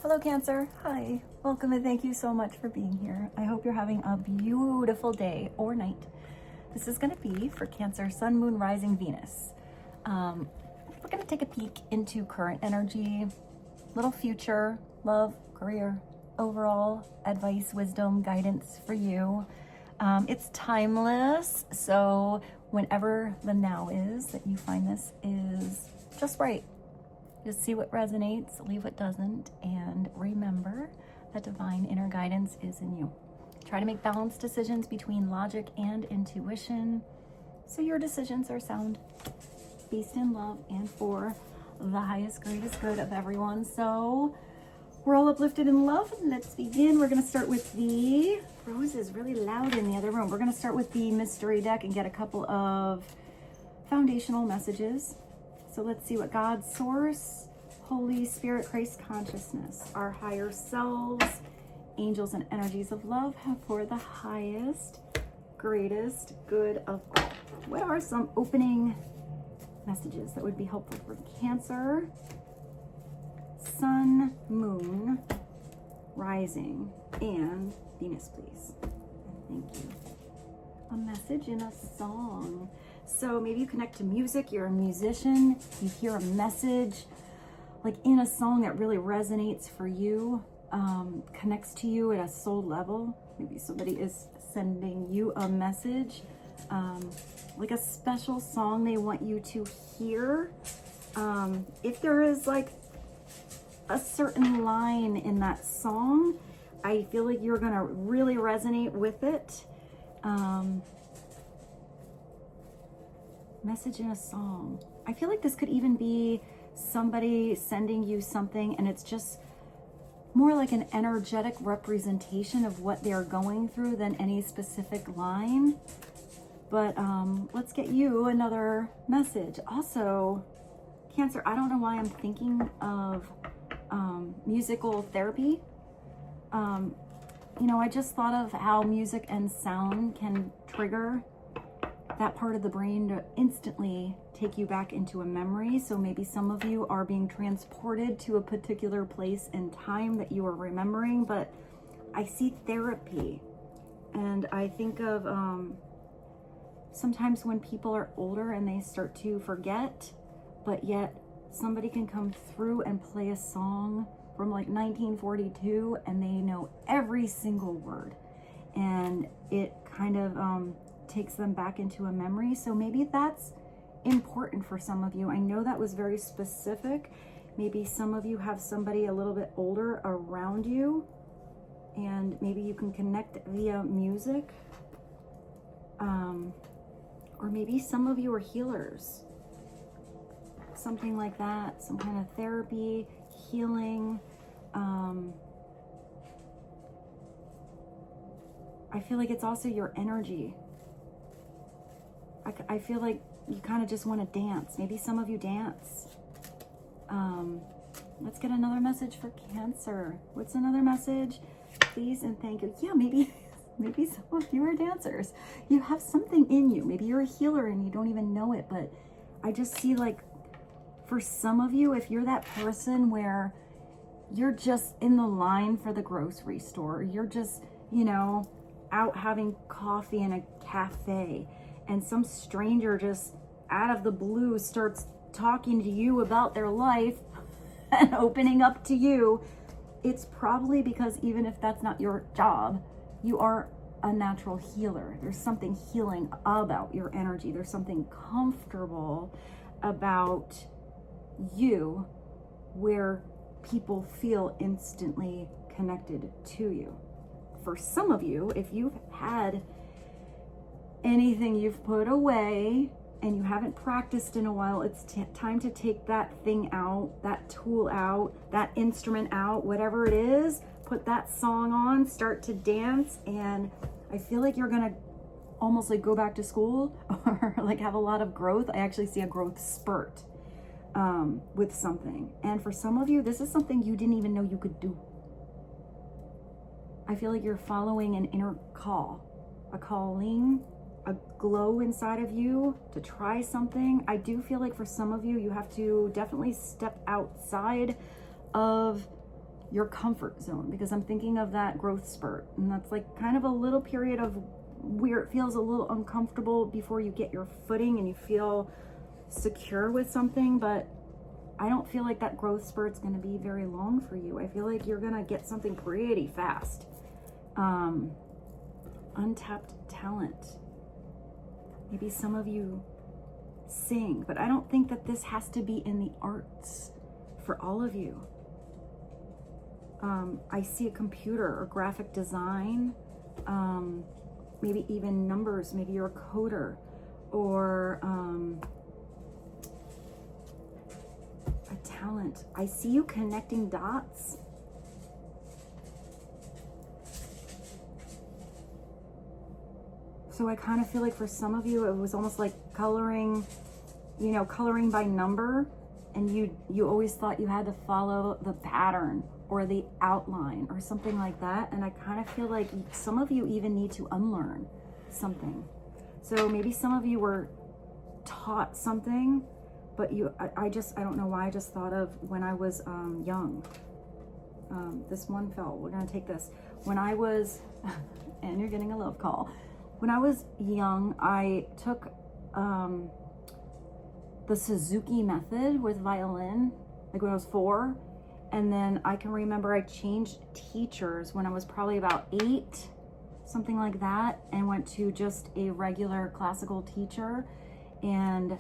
Hello, Cancer. Hi. Welcome and thank you so much for being here. I hope you're having a beautiful day or night. This is going to be for Cancer, Sun, Moon, Rising, Venus. We're going to take a peek into current energy, little future, love, career, overall advice, wisdom, guidance for you. It's timeless, so whenever the now is that you find this is just right. Just see what resonates, leave what doesn't, and remember that divine inner guidance is in you. Try to make balanced decisions between logic and intuition so your decisions are sound, based in love, and for the highest, greatest good of everyone. So we're all uplifted in love. Let's begin. We're going to start with the Rose is really loud in the other room. We're going to start with the mystery deck and get a couple of foundational messages. So let's see what God, Source, Holy Spirit, Christ Consciousness, our higher selves, angels and energies of love have for the highest, greatest good of all. What are some opening messages that would be helpful for Cancer, Sun, Moon, Rising, and Venus, please? And thank you. A message in a song. So maybe you connect to music, you're a musician, you hear a message like in a song that really resonates for you, connects to you at a soul level. Maybe somebody is sending you a message, like a special song they want you to hear. If there is like a certain line in that song, I feel like you're gonna really resonate with it. Message in a song. I feel like this could even be somebody sending you something and it's just more like an energetic representation of what they're going through than any specific line. But let's get you another message. Also, Cancer, I don't know why I'm thinking of musical therapy. I just thought of how music and sound can trigger that part of the brain to instantly take you back into a memory. So maybe some of you are being transported to a particular place and time that you are remembering, but I see therapy. And I think of sometimes when people are older and they start to forget, but yet somebody can come through and play a song from like 1942 and they know every single word. And it kind of takes them back into a memory. So maybe that's important for some of you. I know that was very specific. Maybe some of you have somebody a little bit older around you and maybe you can connect via music. Or maybe some of you are healers. Something like that, some kind of therapy, healing. I feel like it's also your energy. I feel like you kind of just want to dance. Maybe some of you dance. Let's get another message for Cancer. What's another message? Please and thank you. Yeah, maybe some of you are dancers. You have something in you. Maybe you're a healer and you don't even know it, but I just see like for some of you, if you're that person where you're just in the line for the grocery store, you're just, out having coffee in a cafe, and some stranger just out of the blue starts talking to you about their life and opening up to you, it's probably because even if that's not your job, you are a natural healer. There's something healing about your energy. There's something comfortable about you where people feel instantly connected to you. For some of you, if you've had anything you've put away and you haven't practiced in a while, it's time to take that thing out, that tool out, that instrument out, whatever it is, put that song on, start to dance, and I feel like you're gonna almost like go back to school or like have a lot of growth. I actually see a growth spurt with something. And for some of you, this is something you didn't even know you could do. I feel like you're following an inner call, a calling, a glow inside of you to try something. I do feel like for some of you, you have to definitely step outside of your comfort zone, because I'm thinking of that growth spurt, and that's like kind of a little period of where it feels a little uncomfortable before you get your footing and you feel secure with something. But I don't feel like that growth spurt's going to be very long for you. I feel like you're going to get something pretty fast. Untapped talent. Maybe some of you sing, but I don't think that this has to be in the arts for all of you. I see a computer or graphic design, maybe even numbers. Maybe you're a coder, or a talent. I see you connecting dots. So I kind of feel like for some of you, it was almost like coloring, you know, coloring by number, and you always thought you had to follow the pattern or the outline or something like that. And I kind of feel like some of you even need to unlearn something. So maybe some of you were taught something, but I don't know why I just thought of when I was young. This one fell. We're gonna take this. When I was, and you're getting a love call. When I was young, I took the Suzuki method with violin, like when I was 4. And then I can remember I changed teachers when I was probably about 8, something like that, and went to just a regular classical teacher. And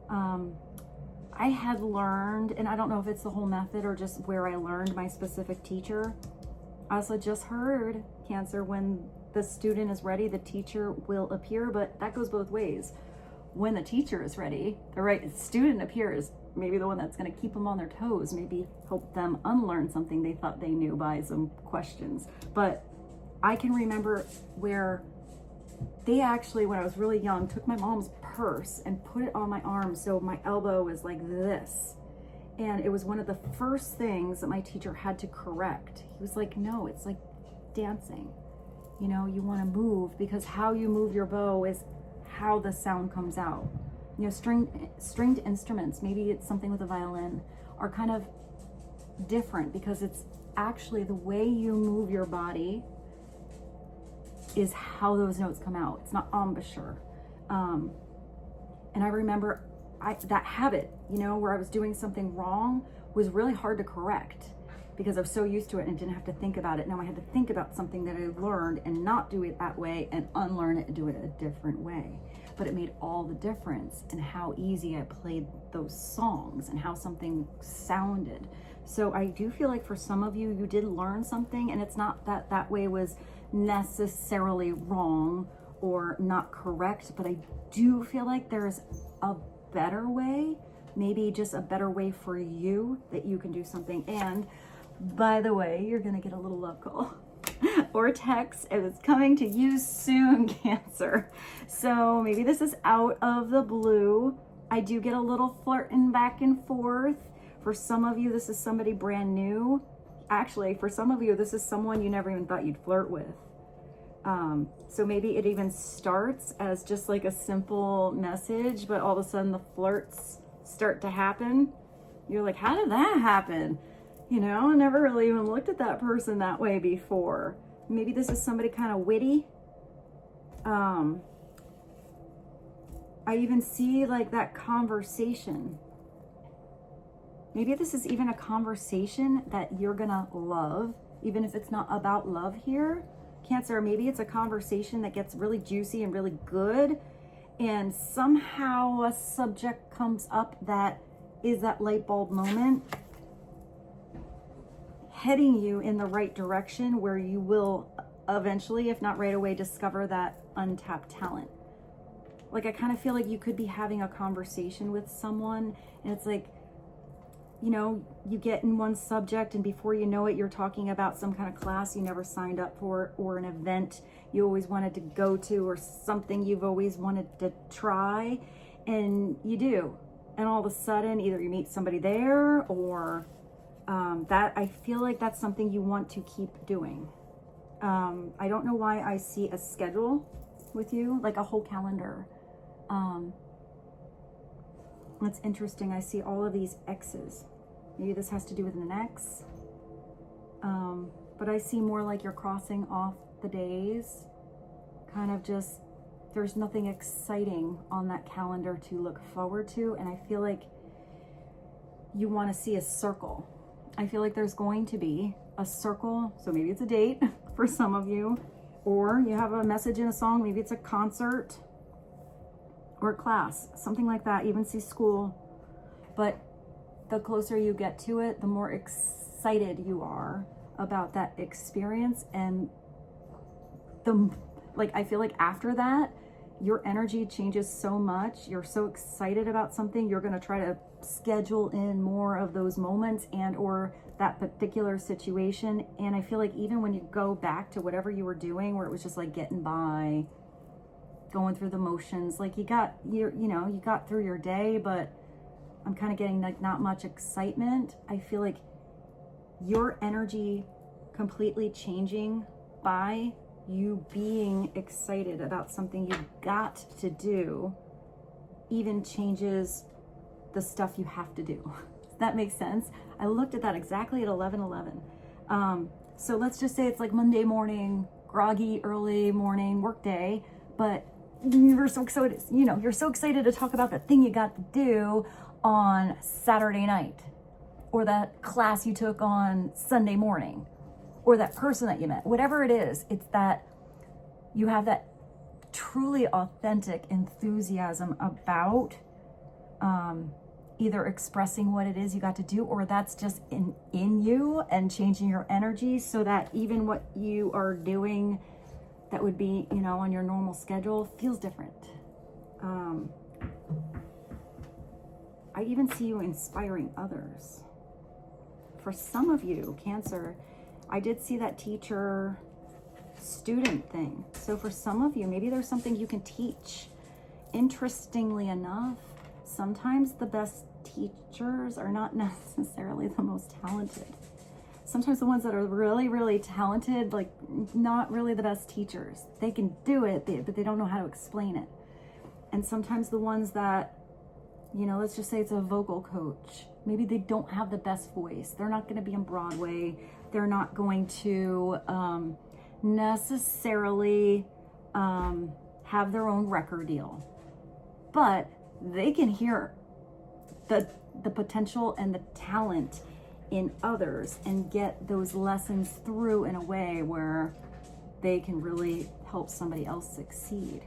I had learned, and I don't know if it's the whole method or just where I learned my specific teacher. I also just heard, Cancer, when the student is ready, the teacher will appear, but that goes both ways. When the teacher is ready, the right student appears, maybe the one that's going to keep them on their toes, maybe help them unlearn something they thought they knew by some questions. But I can remember where they actually, when I was really young, took my mom's purse and put it on my arm so my elbow was like this. And it was one of the first things that my teacher had to correct. He was like, no, it's like dancing. You know, you want to move, because how you move your bow is how the sound comes out. You know, stringed instruments, maybe it's something with a violin, are kind of different because it's actually the way you move your body is how those notes come out. It's not embouchure. And I remember that habit, you know, where I was doing something wrong was really hard to correct because I was so used to it and didn't have to think about it. Now I had to think about something that I learned and not do it that way and unlearn it and do it a different way. But it made all the difference in how easy I played those songs and how something sounded. So I do feel like for some of you, you did learn something, and it's not that that way was necessarily wrong or not correct, but I do feel like there's a better way, maybe just a better way for you that you can do something. And by the way, you're gonna get a little love call or text, and it's coming to you soon, Cancer. So maybe this is out of the blue. I do get a little flirting back and forth. For some of you, this is somebody brand new. Actually, for some of you, this is someone you never even thought you'd flirt with. So maybe it even starts as just like a simple message, but all of a sudden the flirts start to happen. You're like, how did that happen? You know, I never really even looked at that person that way before. Maybe this is somebody kind of witty. I even see like that conversation. Maybe this is even a conversation that you're gonna love, even if it's not about love here, Cancer. Maybe it's a conversation that gets really juicy and really good, and somehow a subject comes up that is that light bulb moment, heading you in the right direction where you will eventually, if not right away, discover that untapped talent. Like, I kind of feel like you could be having a conversation with someone, and it's like, you know, you get in one subject, and before you know it, you're talking about some kind of class you never signed up for, or an event you always wanted to go to, or something you've always wanted to try, and you do. And all of a sudden, either you meet somebody there, or that I feel like that's something you want to keep doing. I don't know why I see a schedule with you, like a whole calendar. That's interesting. I see all of these X's. Maybe this has to do with an X. but I see more like you're crossing off the days, kind of just, there's nothing exciting on that calendar to look forward to. And I feel like you want to see a circle. I feel like there's going to be a circle. So maybe it's a date for some of you, or you have a message in a song. Maybe it's a concert or a class, something like that. Even see school. But the closer you get to it, the more excited you are about that experience. And I feel like after that, your energy changes so much. You're so excited about something, you're going to try to schedule in more of those moments and or that particular situation. And I feel like even when you go back to whatever you were doing, where it was just like getting by, going through the motions, like you got through your day, but I'm kind of getting like not much excitement. I feel like your energy completely changing by you being excited about something you got to do even changes the stuff you have to do. Does that make sense? I looked at that exactly at 11:11. So let's just say it's like Monday morning, groggy, early morning work day, but you're so excited, you're so excited to talk about the thing you got to do on Saturday night, or that class you took on Sunday morning, or that person that you met, whatever it is. It's that you have that truly authentic enthusiasm about either expressing what it is you got to do, or that's just in you and changing your energy so that even what you are doing that would be, on your normal schedule feels different. I even see you inspiring others. For some of you, Cancer, I did see that teacher student thing. So for some of you, maybe there's something you can teach. Interestingly enough, sometimes the best teachers are not necessarily the most talented. Sometimes the ones that are really, really talented, like not really the best teachers. They can do it, but they don't know how to explain it. And sometimes the ones that, let's just say it's a vocal coach. Maybe they don't have the best voice. They're not going to be on Broadway. They're not going to necessarily have their own record deal. But they can hear the potential and the talent in others and get those lessons through in a way where they can really help somebody else succeed.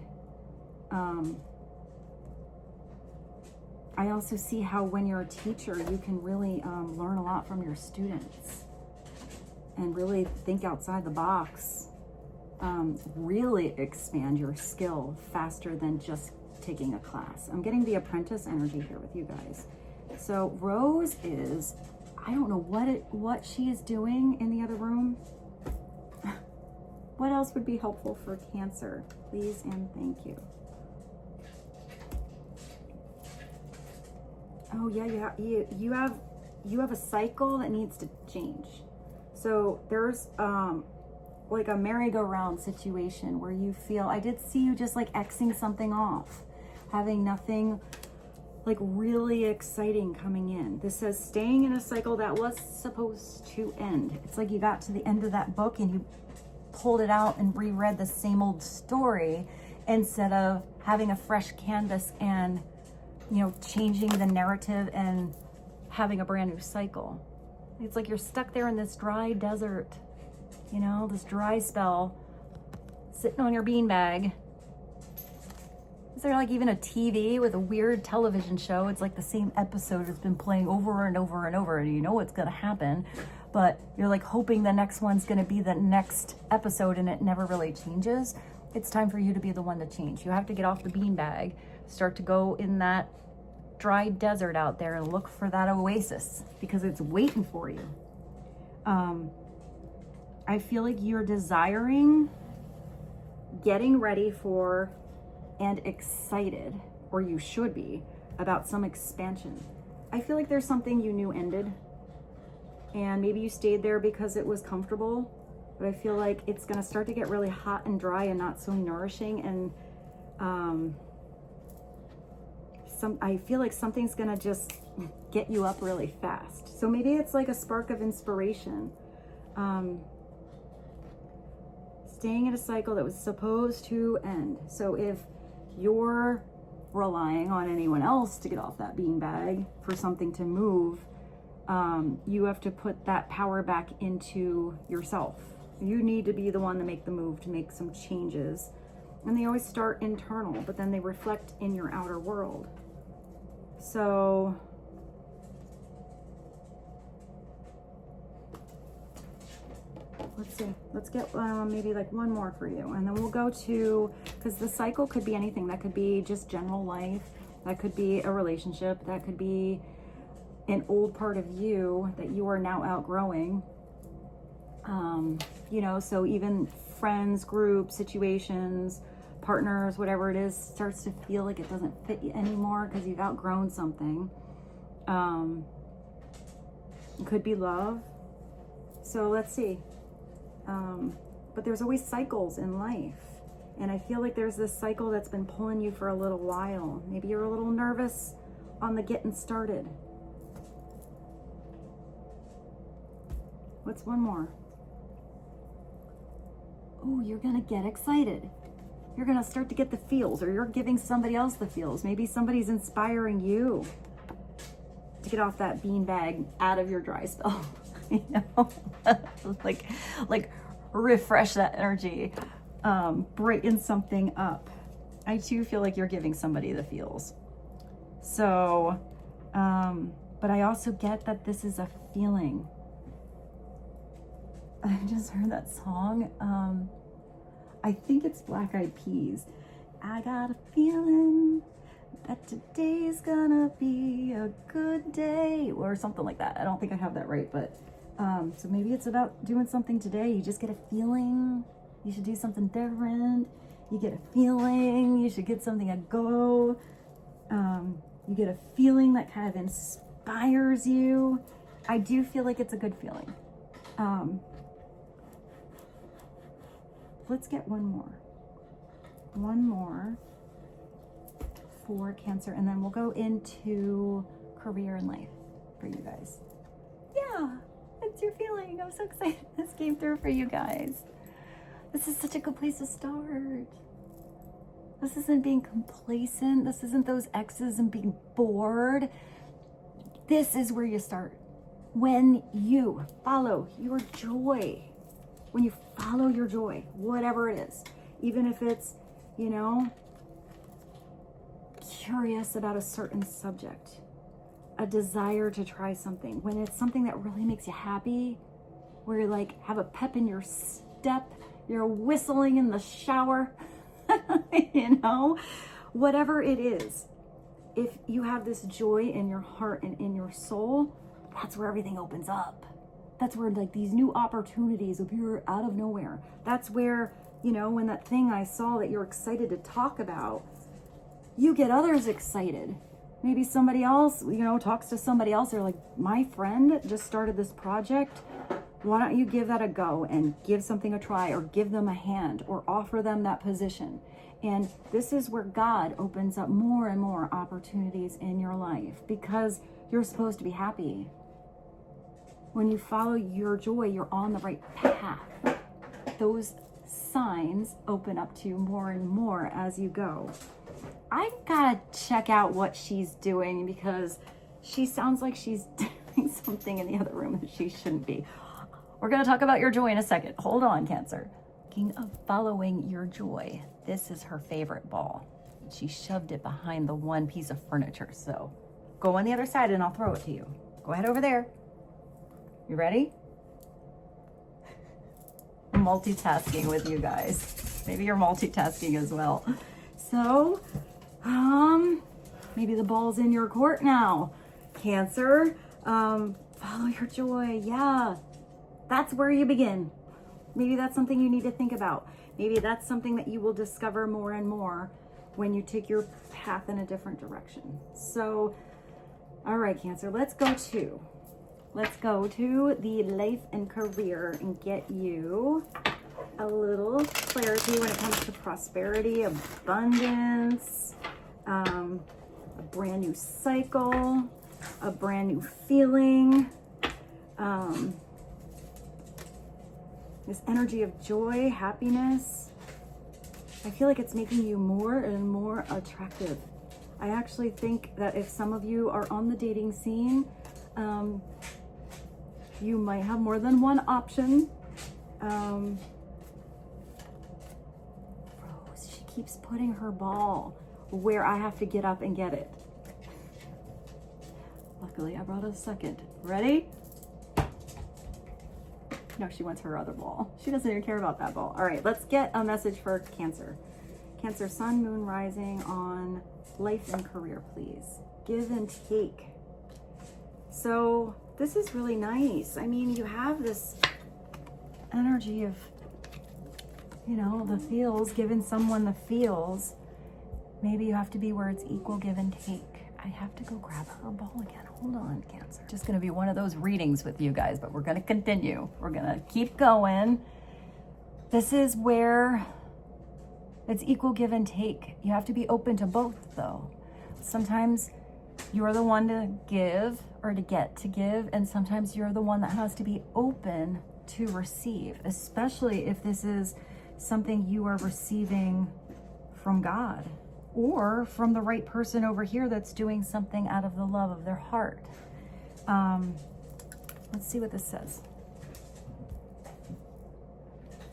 I also see how when you're a teacher, you can really learn a lot from your students and really think outside the box, really expand your skill faster than just taking a class. I'm getting the apprentice energy here with you guys. So Rose is, I don't know what she is doing in the other room. What else would be helpful for Cancer? Please and thank you. Oh yeah, you have a cycle that needs to change. So there's like a merry-go-round situation where you feel, I did see you just like Xing something off, having nothing like really exciting coming in. This says staying in a cycle that was supposed to end. It's like you got to the end of that book and you pulled it out and reread the same old story instead of having a fresh canvas and changing the narrative and having a brand new cycle. It's like you're stuck there in this dry desert, this dry spell, sitting on your beanbag. Is there like even a TV with a weird television show? It's like the same episode has been playing over and over and over, and you know what's gonna happen, but you're like hoping the next one's gonna be the next episode and it never really changes. It's time for you to be the one to change. You have to get off the beanbag, start to go in that dry desert out there and look for that oasis because it's waiting for you. I feel like you're desiring, getting ready for, and excited, or you should be, about some expansion. I feel like there's something you knew ended, and maybe you stayed there because it was comfortable, but I feel like it's gonna start to get really hot and dry and not so nourishing, and I feel like something's gonna just get you up really fast. So maybe it's like a spark of inspiration. staying in a cycle that was supposed to end. So if you're relying on anyone else to get off that beanbag for something to move, you have to put that power back into yourself. You need to be the one to make the move, to make some changes. And they always start internal, but then they reflect in your outer world. So let's see, let's get maybe like one more for you, and then we'll go to, because the cycle could be anything. That could be just general life, that could be a relationship, that could be an old part of you that you are now outgrowing. You know, so even friends, groups, situations, partners, whatever it is, starts to feel like it doesn't fit you anymore because you've outgrown something. It could be love. So let's see. But there's always cycles in life. And I feel like there's this cycle that's been pulling you for a little while. Maybe you're a little nervous on the getting started. What's one more? Oh, you're gonna get excited. You're gonna start to get the feels, or you're giving somebody else the feels. Maybe somebody's inspiring you to get off that beanbag, out of your dry spell. You know, like refresh that energy, brighten something up. I too feel like you're giving somebody the feels. So, but I also get that this is a feeling. I just heard that song. I think it's Blackeyed Peas. I got a feeling that today's gonna be a good day, or something like that. I don't think I have that right, but so maybe it's about doing something today. You just get a feeling you should do something different. You get a feeling you should get something a go. You get a feeling that kind of inspires you. I do feel like it's a good feeling. Let's get one more for Cancer, and then we'll go into career and life for you guys. Yeah, that's your feeling. I'm so excited this came through for you guys. This is such a good place to start. This isn't being complacent. This isn't those exes and being bored. This is where you start. When you follow your joy. When you follow your joy, whatever it is, even if it's, you know, curious about a certain subject, a desire to try something, when it's something that really makes you happy, where you like have a pep in your step, you're whistling in the shower, you know, whatever it is, if you have this joy in your heart and in your soul, that's where everything opens up. That's where like these new opportunities appear out of nowhere. That's where, you know, when that thing I saw that you're excited to talk about, you get others excited. Maybe somebody else, you know, talks to somebody else. They're like, my friend just started this project. Why don't you give that a go and give something a try, or give them a hand, or offer them that position? And this is where God opens up more and more opportunities in your life, because you're supposed to be happy. When you follow your joy, you're on the right path. Those signs open up to you more and more as you go. I've got to check out what she's doing, because she sounds like she's doing something in the other room that she shouldn't be. We're going to talk about your joy in a second. Hold on, Cancer. Speaking of following your joy, this is her favorite ball. She shoved it behind the one piece of furniture. So go on the other side and I'll throw it to you. Go ahead over there. You ready? I'm multitasking with you guys. Maybe you're multitasking as well. So, maybe the ball's in your court now, Cancer. Follow your joy. Yeah, that's where you begin. Maybe that's something you need to think about. Maybe that's something that you will discover more and more when you take your path in a different direction. So, all right, Cancer, let's go to the life and career and get you a little clarity when it comes to prosperity, abundance, a brand new cycle, a brand new feeling. This energy of joy, happiness. I feel like it's making you more and more attractive. I actually think that if some of you are on the dating scene, you might have more than one option. Rose, she keeps putting her ball where I have to get up and get it. Luckily, I brought a second. Ready? No, she wants her other ball. She doesn't even care about that ball. All right, let's get a message for Cancer. Cancer, sun, moon, rising on life and career, please. Give and take. So this is really nice. I mean, you have this energy of, you know, the feels, giving someone the feels. Maybe you have to be where it's equal give and take. I have to go grab her ball again. Hold on, Cancer. Just going to be one of those readings with you guys, but we're going to continue. We're going to keep going. This is where it's equal give and take. You have to be open to both, though. Sometimes you're the one to give or to get to give, and sometimes you're the one that has to be open to receive, especially if this is something you are receiving from God or from the right person over here that's doing something out of the love of their heart. Let's see what this says.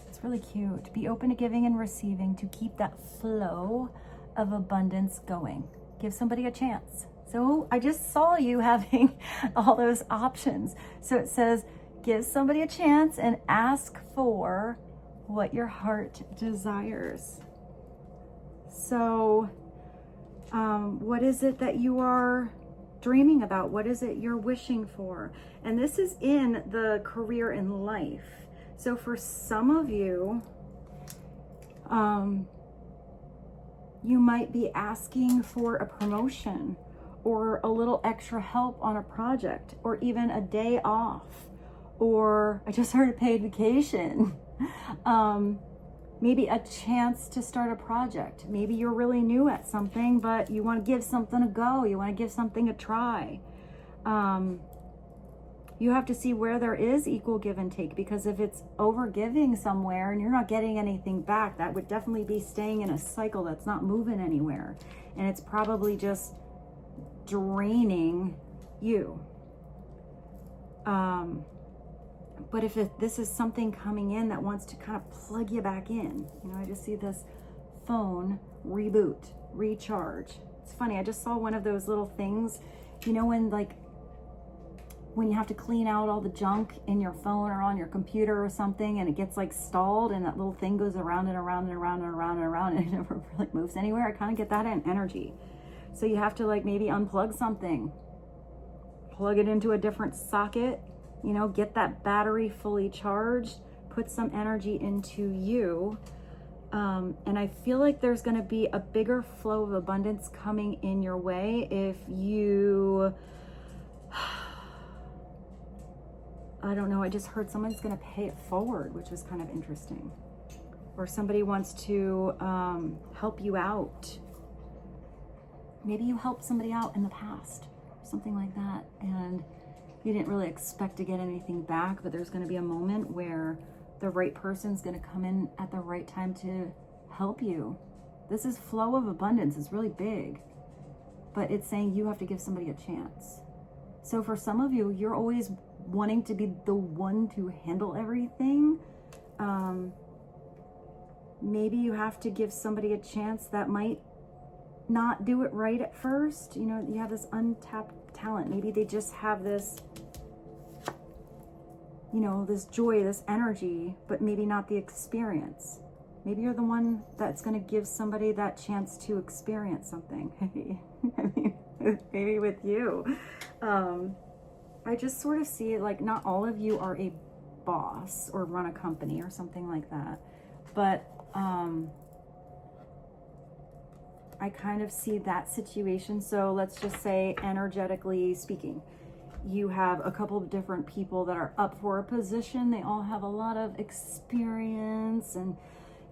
It's really cute. Be open to giving and receiving to keep that flow of abundance going. Give somebody a chance. So I just saw you having all those options. So it says, give somebody a chance and ask for what your heart desires. So what is it that you are dreaming about? What is it you're wishing for? And this is in the career and life. So for some of you, you might be asking for a promotion or a little extra help on a project or even a day off, or I just heard a paid vacation. Maybe a chance to start a project. Maybe you're really new at something, but you want to give something a go. You want to give something a try. You have to see where there is equal give and take, because if it's over giving somewhere and you're not getting anything back, that would definitely be staying in a cycle that's not moving anywhere. And it's probably just draining you. But if this is something coming in that wants to kind of plug you back in, you know, I just see this phone, reboot, recharge. It's funny, I just saw one of those little things, you know, when you have to clean out all the junk in your phone or on your computer or something, and it gets like stalled and that little thing goes around and around and around and around and around and it never really moves anywhere. I kind of get that in energy. So you have to like maybe unplug something, plug it into a different socket, you know, get that battery fully charged, put some energy into you. And I feel like there's going to be a bigger flow of abundance coming in your way if you, I don't know, I just heard someone's going to pay it forward, which was kind of interesting. Or somebody wants to help you out. Maybe you helped somebody out in the past, something like that, and you didn't really expect to get anything back, but there's going to be a moment where the right person's going to come in at the right time to help you. This is flow of abundance. It's really big, but it's saying you have to give somebody a chance. So for some of you, you're always wanting to be the one to handle everything. Maybe you have to give somebody a chance that might not do it right at first. You know, you have this untapped talent. Maybe they just have this, you know, this joy, this energy, but maybe not the experience. Maybe you're the one that's going to give somebody that chance to experience something. I mean, maybe with you. I just sort of see it like not all of you are a boss or run a company or something like that. But I kind of see that situation. So let's just say, energetically speaking, you have a couple of different people that are up for a position. They all have a lot of experience and,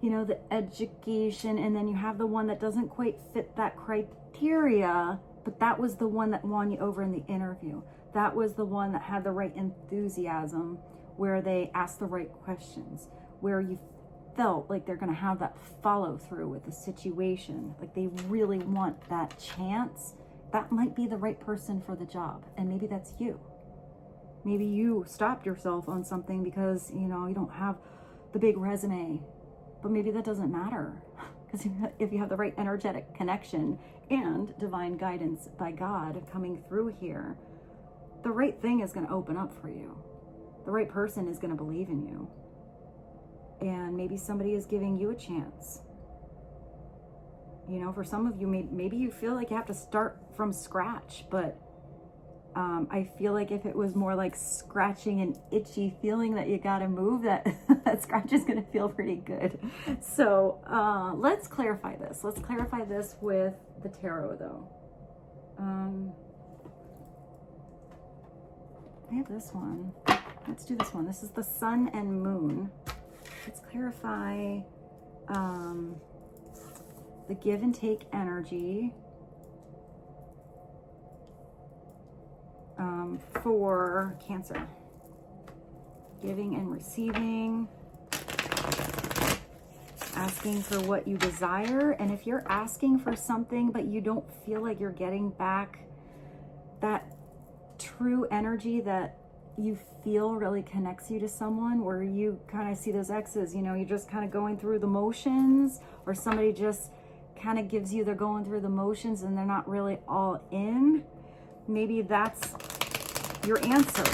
you know, the education. And then you have the one that doesn't quite fit that criteria, but that was the one that won you over in the interview. That was the one that had the right enthusiasm where they ask the right questions, where you felt like they're going to have that follow through with the situation, like they really want that chance, that might be the right person for the job. And maybe that's you. Maybe you stopped yourself on something because, you know, you don't have the big resume, but maybe that doesn't matter. Because if you have the right energetic connection and divine guidance by God coming through here, the right thing is going to open up for you. The right person is going to believe in you. And maybe somebody is giving you a chance. You know, for some of you, maybe you feel like you have to start from scratch, but I feel like if it was more like scratching an itchy feeling that you got to move, that that scratch is going to feel pretty good. So let's clarify this. Let's clarify this with the tarot, though. I have this one. Let's do this one. This is the sun and moon. Let's clarify the give and take energy for Cancer. Giving and receiving, asking for what you desire. And if you're asking for something but you don't feel like you're getting back that true energy that you feel really connects you to someone, where you kind of see those X's, you know, you're just kind of going through the motions, or somebody just kind of gives you, they're going through the motions and they're not really all in, maybe that's your answer.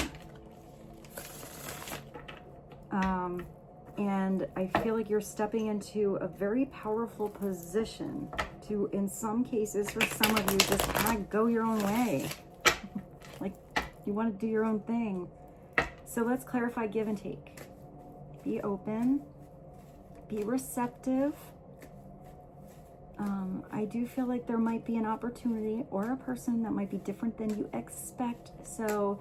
And I feel like you're stepping into a very powerful position to, in some cases, for some of you, just kind of go your own way. Like you want to do your own thing. So let's clarify give and take. Be open, be receptive. I do feel like there might be an opportunity or a person that might be different than you expect. So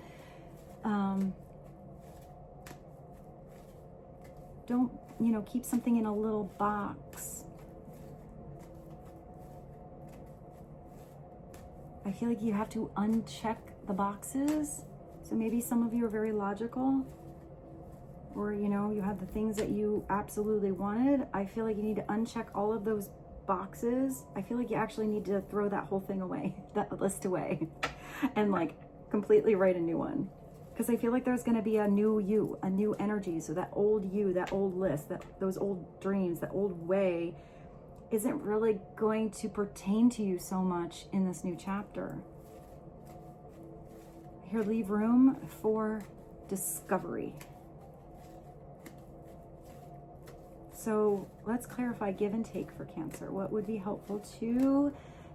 don't, you know, keep something in a little box. I feel like you have to uncheck the boxes. So maybe some of you are very logical, or, you know, you have the things that you absolutely wanted. I feel like you need to uncheck all of those boxes. I feel like you actually need to throw that whole thing away, that list away, and like completely write a new one. Because I feel like there's going to be a new you, a new energy. So that old you, that old list, those old dreams, that old way isn't really going to pertain to you so much in this new chapter. Here, leave room for discovery. So let's clarify give and take for Cancer. What would be helpful to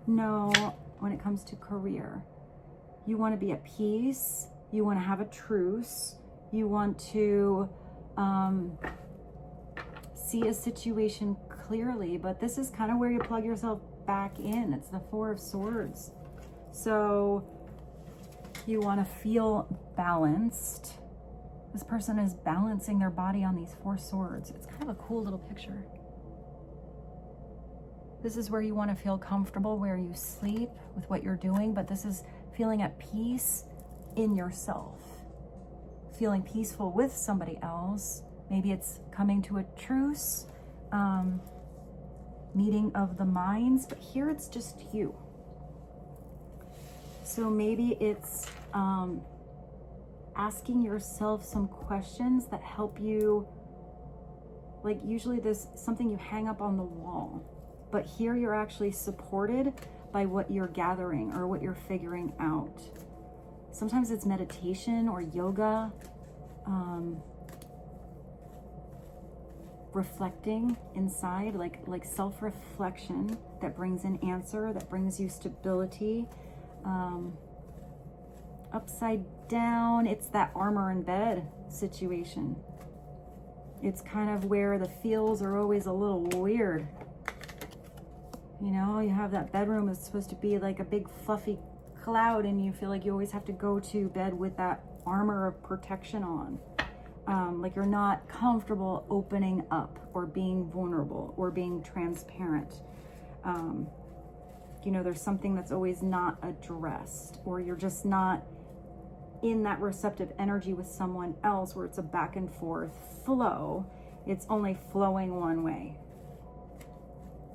know when it comes to career? You want to be at peace. You want to have a truce. You want to see a situation clearly, but this is kind of where you plug yourself back in. It's the Four of Swords. So you want to feel balanced. This person is balancing their body on these four swords. It's kind of a cool little picture. This is where you want to feel comfortable, where you sleep with what you're doing, but this is feeling at peace in yourself, feeling peaceful with somebody else. Maybe it's coming to a truce, meeting of the minds, but here it's just you. So maybe it's asking yourself some questions that help you, like usually there's something you hang up on the wall, but here you're actually supported by what you're gathering or what you're figuring out. Sometimes it's meditation or yoga, reflecting inside, like self-reflection that brings an answer, that brings you stability. Upside down, it's that armor in bed situation. It's kind of where the feels are always a little weird. You know, you have that bedroom that's supposed to be like a big fluffy cloud, and you feel like you always have to go to bed with that armor of protection on. Like you're not comfortable opening up or being vulnerable or being transparent. You know, there's something that's always not addressed, or you're just not in that receptive energy with someone else where it's a back and forth flow. It's only flowing one way.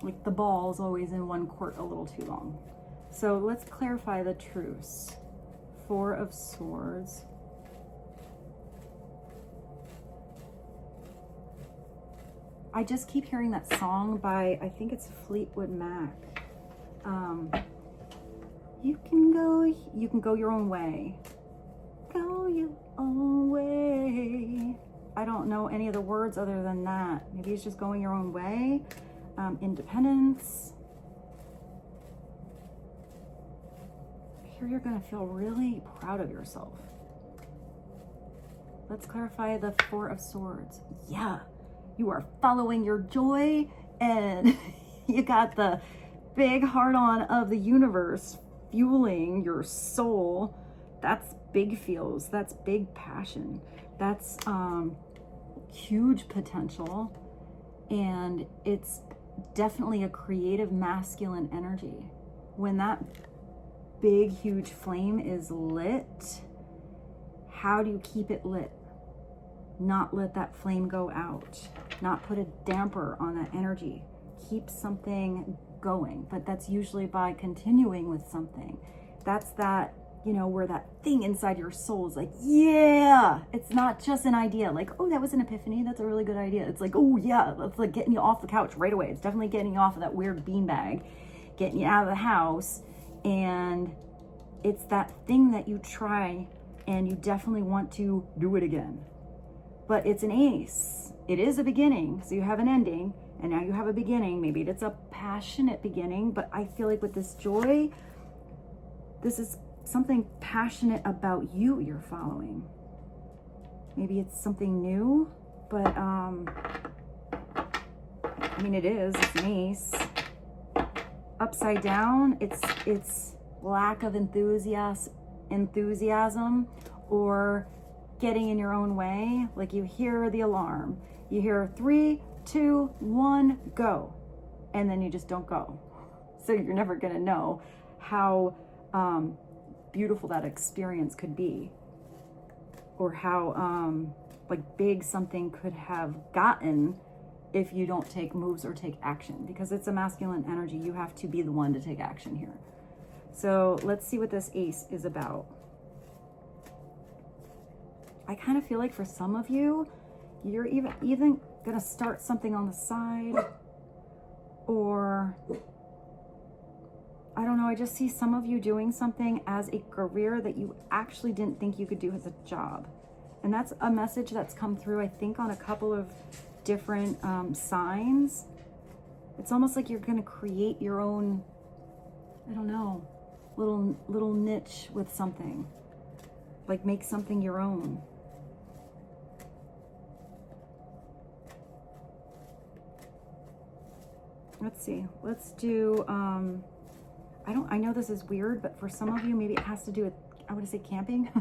Like the ball's always in one court a little too long. So let's clarify the truce. 4 of Swords. I just keep hearing that song by, I think it's Fleetwood Mac. You can go your own way. Go your own way. I don't know any of the words other than that. Maybe it's just going your own way. Independence. Here you're gonna feel really proud of yourself. Let's clarify the 4 of Swords. Yeah. You are following your joy, and you got the big heart-on of the universe fueling your soul. That's big feels. That's big passion. That's huge potential, and it's definitely a creative masculine energy. When that big, huge flame is lit, how do you keep it lit? Not let that flame go out, not put a damper on that energy. Keep something going, but that's usually by continuing with something. That's that, you know, where that thing inside your soul is like, yeah, it's not just an idea. Like, oh, that was an epiphany. That's a really good idea. It's like, oh yeah, that's like getting you off the couch right away. It's definitely getting you off of that weird beanbag, getting you out of the house. And it's that thing that you try and you definitely want to do it again. But it's an ace. It is a beginning. So you have an ending and now you have a beginning. Maybe it's a passionate beginning, but I feel like with this joy, this is something passionate about you you're following. Maybe it's something new, but I mean, it's an ace. Upside down, it's lack of enthusiasm or getting in your own way. Like you hear the alarm, you hear 3, 2, 1, go, and then you just don't go. So you're never gonna know how beautiful that experience could be, or how like big something could have gotten if you don't take moves or take action, because it's a masculine energy. You have to be the one to take action here. So let's see what this ace is about. I kind of feel like for some of you, you're even gonna start something on the side, or I don't know, I just see some of you doing something as a career that you actually didn't think you could do as a job. And that's a message that's come through, I think, on a couple of different signs. It's almost like you're gonna create your own, I don't know, little niche with something. Like make something your own. Let's see, let's do, I know this is weird, but for some of you, maybe it has to do with, I want to say camping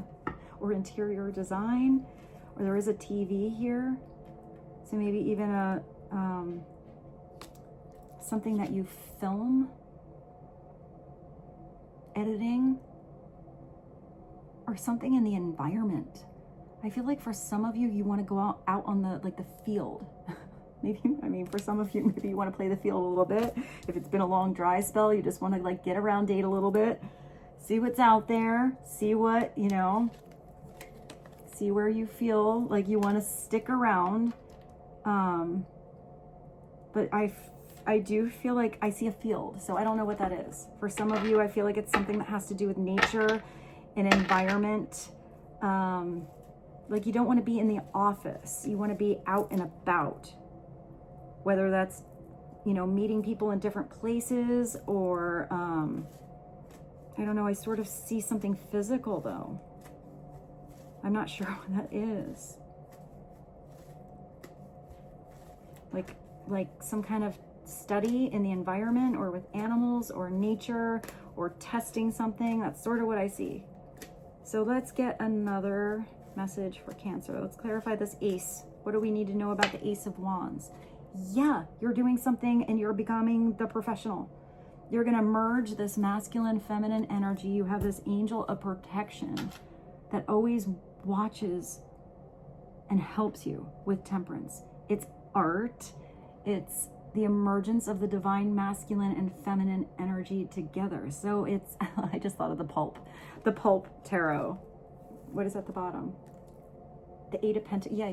or interior design, or there is a TV here. So maybe even a, something that you film, editing, or something in the environment. I feel like for some of you, you want to go out on the field. Maybe, I mean, for some of you, maybe you want to play the field a little bit. If it's been a long dry spell, you just want to like get around date a little bit, see what's out there, see what, you know, see where you feel like you want to stick around. But I do feel like I see a field, so I don't know what that is. For some of you, I feel like it's something that has to do with nature and environment. Like you don't want to be in the office. You want to be out and about. Whether that's, you know, meeting people in different places, or, I don't know, I sort of see something physical though. I'm not sure what that is. Like some kind of study in the environment, or with animals or nature, or testing something. That's sort of what I see. So let's get another message for Cancer. Let's clarify this ace. What do we need to know about the Ace of Wands? Yeah, you're doing something and you're becoming the professional. You're going to merge this masculine, feminine energy. You have this angel of protection that always watches and helps you with temperance. It's art. It's the emergence of the divine masculine and feminine energy together. So it's, I just thought of the pulp tarot. What is at the bottom? The Eight of Pentacles. Yeah,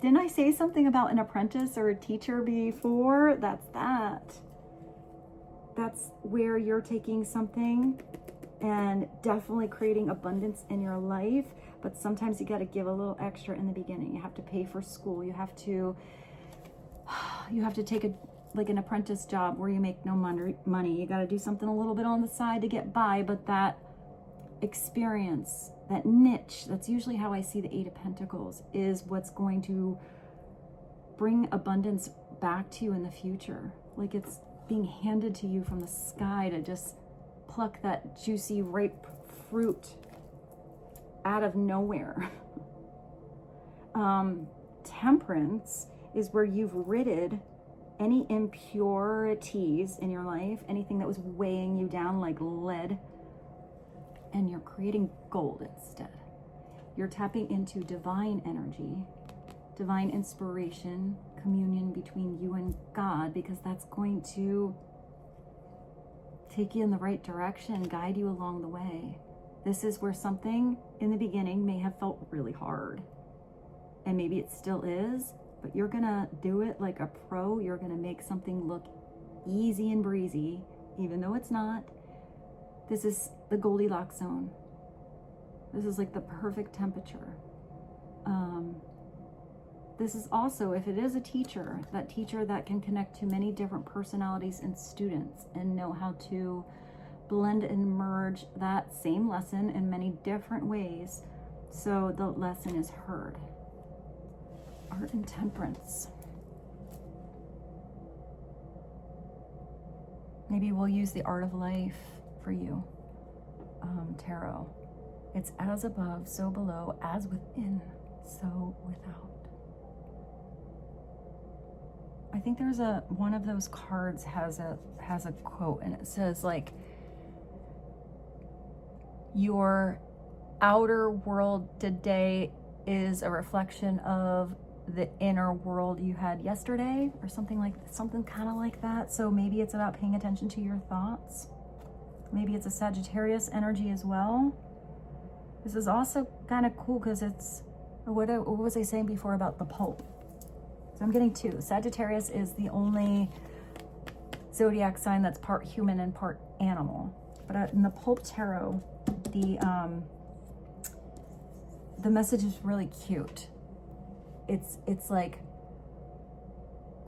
didn't I say something about an apprentice or a teacher before? That's that. That's where you're taking something and definitely creating abundance in your life. But sometimes you got to give a little extra in the beginning. You have to pay for school. You have to take an apprentice job where you make no money. You got to do something a little bit on the side to get by, but that experience, that niche, that's usually how I see the Eight of Pentacles, is what's going to bring abundance back to you in the future. Like it's being handed to you from the sky to just pluck that juicy, ripe fruit out of nowhere. Temperance is where you've ridded any impurities in your life, anything that was weighing you down like lead, and you're creating gold instead. You're tapping into divine energy, divine inspiration, communion between you and God, because that's going to take you in the right direction, guide you along the way. This is where something in the beginning may have felt really hard, and maybe it still is, but you're gonna do it like a pro. You're gonna make something look easy and breezy, even though it's not. This is the Goldilocks zone. This is like the perfect temperature. This is also, if it is a teacher, that teacher that can connect to many different personalities and students and know how to blend and merge that same lesson in many different ways so the lesson is heard. Art and temperance. Maybe we'll use the Art of Life for you, tarot. It's as above, so below, as within, so without. I think there's one of those cards has a quote, and it says like, your outer world today is a reflection of the inner world you had yesterday, or something kind of like that. So maybe it's about paying attention to your thoughts. Maybe it's a Sagittarius energy as well. This is also kind of cool because it's, what was I saying before about the pulp? So I'm getting two. Sagittarius is the only zodiac sign that's part human and part animal. But in the pulp tarot, the message is really cute. It's like,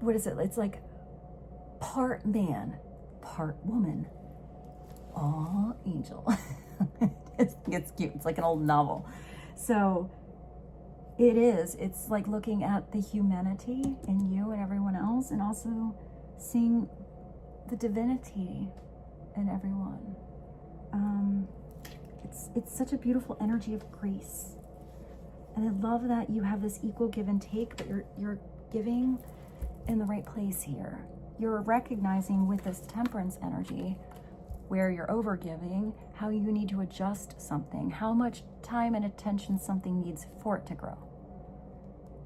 what is it? It's like part man, part woman. Aw, angel. It's cute. It's like an old novel. So it's like looking at the humanity in you and everyone else, and also seeing the divinity in everyone. It's such a beautiful energy of grace. And I love that you have this equal give and take, but you're giving in the right place here. You're recognizing with this temperance energy where you're overgiving, how you need to adjust something, how much time and attention something needs for it to grow.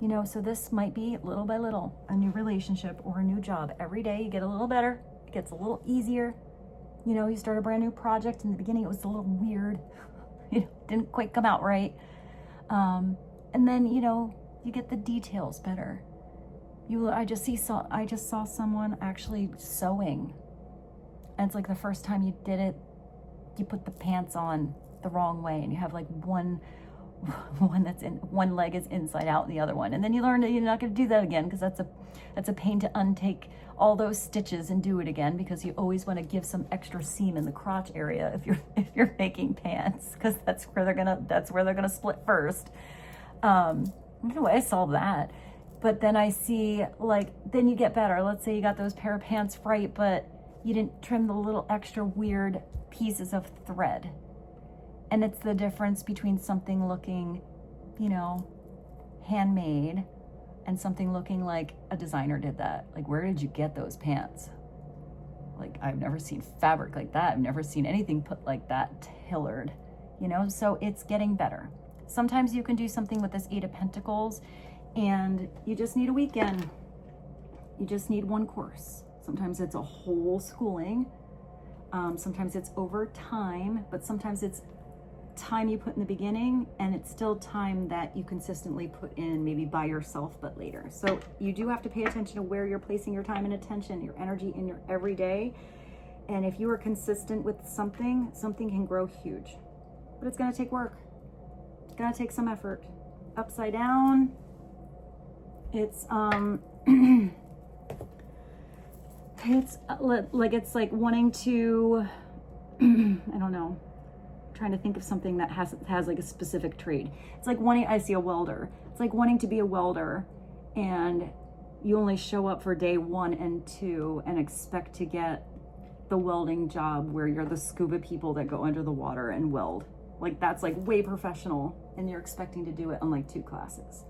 You know, so this might be little by little, a new relationship or a new job. Every day you get a little better, it gets a little easier. You know, you start a brand new project. In the beginning, it was a little weird. It didn't quite come out right. And then, you know, you get the details better. I just saw someone actually sewing. And it's like the first time you did it, you put the pants on the wrong way, and you have like one leg is inside out and the other one. And then you learn that you're not going to do that again, because that's a pain to untake all those stitches and do it again, because you always want to give some extra seam in the crotch area if you're making pants, because that's where they're gonna split first. Anyway, I saw that. But then I see, like, then you get better. Let's say you got those pair of pants right, but you didn't trim the little extra weird pieces of thread. And it's the difference between something looking, you know, handmade and something looking like a designer did that. Like, where did you get those pants? Like, I've never seen fabric like that. I've never seen anything put like that tailored. you know, so it's getting better. Sometimes you can do something with this Eight of Pentacles and you just need a weekend. You just need one course. Sometimes it's a whole schooling. Sometimes it's over time, but sometimes it's time you put in the beginning and it's still time that you consistently put in, maybe by yourself, but later. So you do have to pay attention to where you're placing your time and attention, your energy in your everyday. And if you are consistent with something, something can grow huge, but it's going to take work. It's going to take some effort. Upside down, it's it's like wanting to I don't know, I'm trying to think of something that has like a specific trade. It's like wanting, I see a welder. It's like wanting to be a welder and you only show up for day 1 and 2 and expect to get the welding job where you're the scuba people that go under the water and weld. Like that's like way professional and you're expecting to do it on like 2 classes.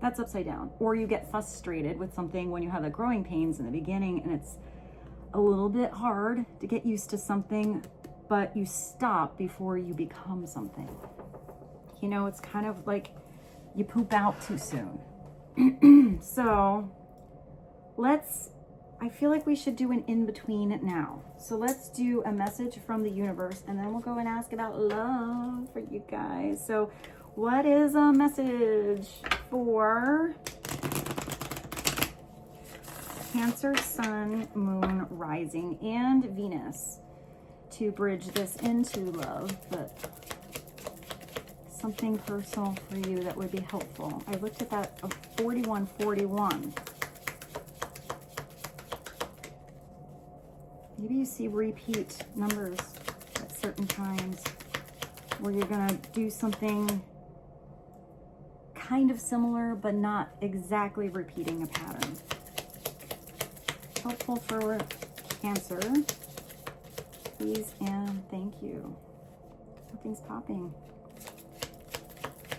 That's upside down. Or you get frustrated with something when you have the growing pains in the beginning and it's a little bit hard to get used to something, but you stop before you become something. You know, it's kind of like you poop out too soon. So I feel like we should do an in-between now. So let's do a message from the universe and then we'll go and ask about love for you guys. So what is a message for Cancer, Sun, Moon, Rising, and Venus to bridge this into love, but something personal for you that would be helpful? I looked at that 4141. Maybe you see repeat numbers at certain times where you're going to do something kind of similar, but not exactly repeating a pattern. Helpful for Cancer, please and thank you. Something's popping.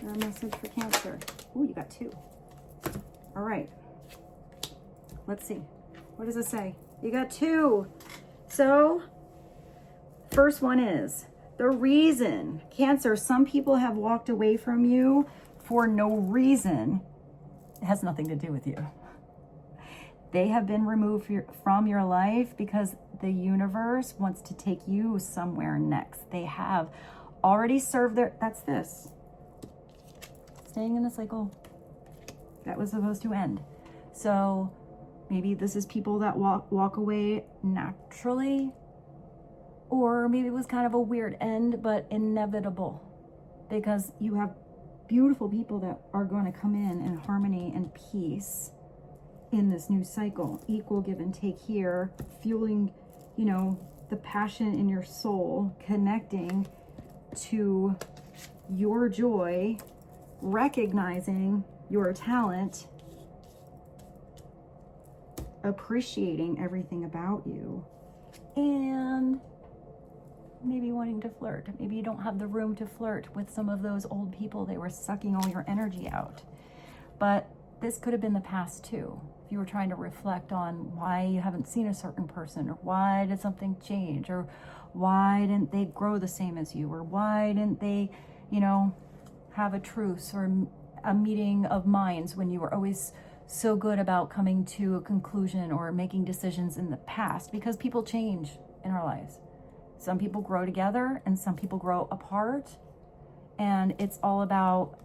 Your message for Cancer. Ooh, you got 2. All right. Let's see. What does it say? You got 2. So, first one is the reason. Cancer, some people have walked away from you for no reason. It has nothing to do with you. They have been removed from your life because the universe wants to take you somewhere next. They have already served that's this. Staying in the cycle. That was supposed to end. So maybe this is people that walk away naturally, or maybe it was kind of a weird end, but inevitable, because you have beautiful people that are going to come in harmony and peace in this new cycle. Equal give and take here, fueling, you know, the passion in your soul, connecting to your joy, recognizing your talent, appreciating everything about you, and maybe wanting to flirt. Maybe you don't have the room to flirt with some of those old people. They were sucking all your energy out. But this could have been the past too. If you were trying to reflect on why you haven't seen a certain person, or why did something change, or why didn't they grow the same as you, or why didn't they, you know, have a truce or a meeting of minds when you were always so good about coming to a conclusion or making decisions in the past, because people change in our lives. Some people grow together and some people grow apart, and it's all about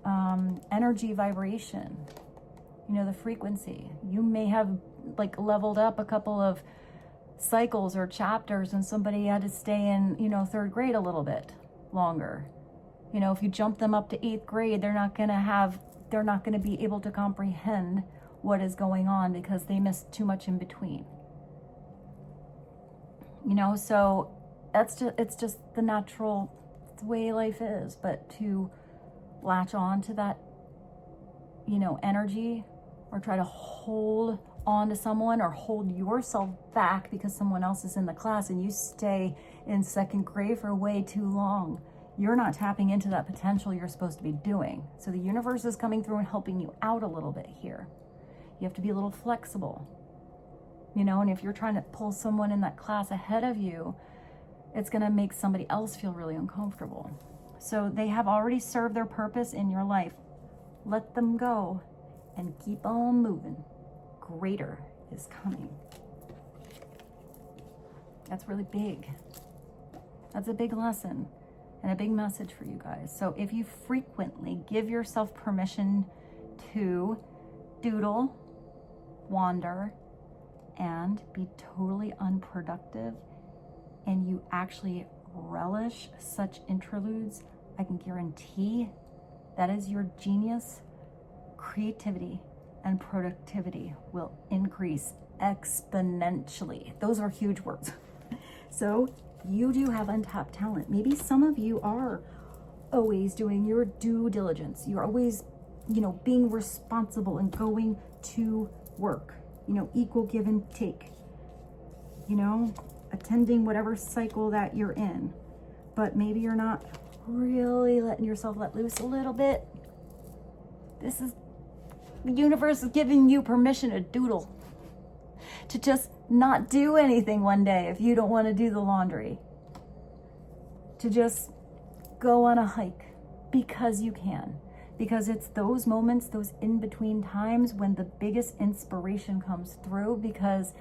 energy vibration, you know, the frequency. You may have like leveled up a couple of cycles or chapters and somebody had to stay in, you know, 3rd grade a little bit longer. You know, if you jump them up to 8th grade, they're not going to be able to comprehend what is going on because they missed too much in between. You know, so it's just the natural, it's the way life is. But to latch on to that, you know, energy, or try to hold on to someone, or hold yourself back because someone else is in the class and you stay in 2nd grade for way too long, you're not tapping into that potential you're supposed to be doing. So the universe is coming through and helping you out a little bit here. You have to be a little flexible, you know, and if you're trying to pull someone in that class ahead of you, it's going to make somebody else feel really uncomfortable. So they have already served their purpose in your life. Let them go and keep on moving. Greater is coming. That's really big. That's a big lesson and a big message for you guys. So if you frequently give yourself permission to doodle, wander, and be totally unproductive, and you actually relish such interludes, I can guarantee that is your genius, creativity, and productivity will increase exponentially. Those are huge words. So you do have untapped talent. Maybe some of you are always doing your due diligence. You're always, being responsible and going to work, equal give and take, attending whatever cycle that you're in. But maybe you're not really letting yourself let loose a little bit. The universe is giving you permission to doodle, to just not do anything one day if you don't want to do the laundry, to just go on a hike because you can, because it's those moments, those in-between times when the biggest inspiration comes through, because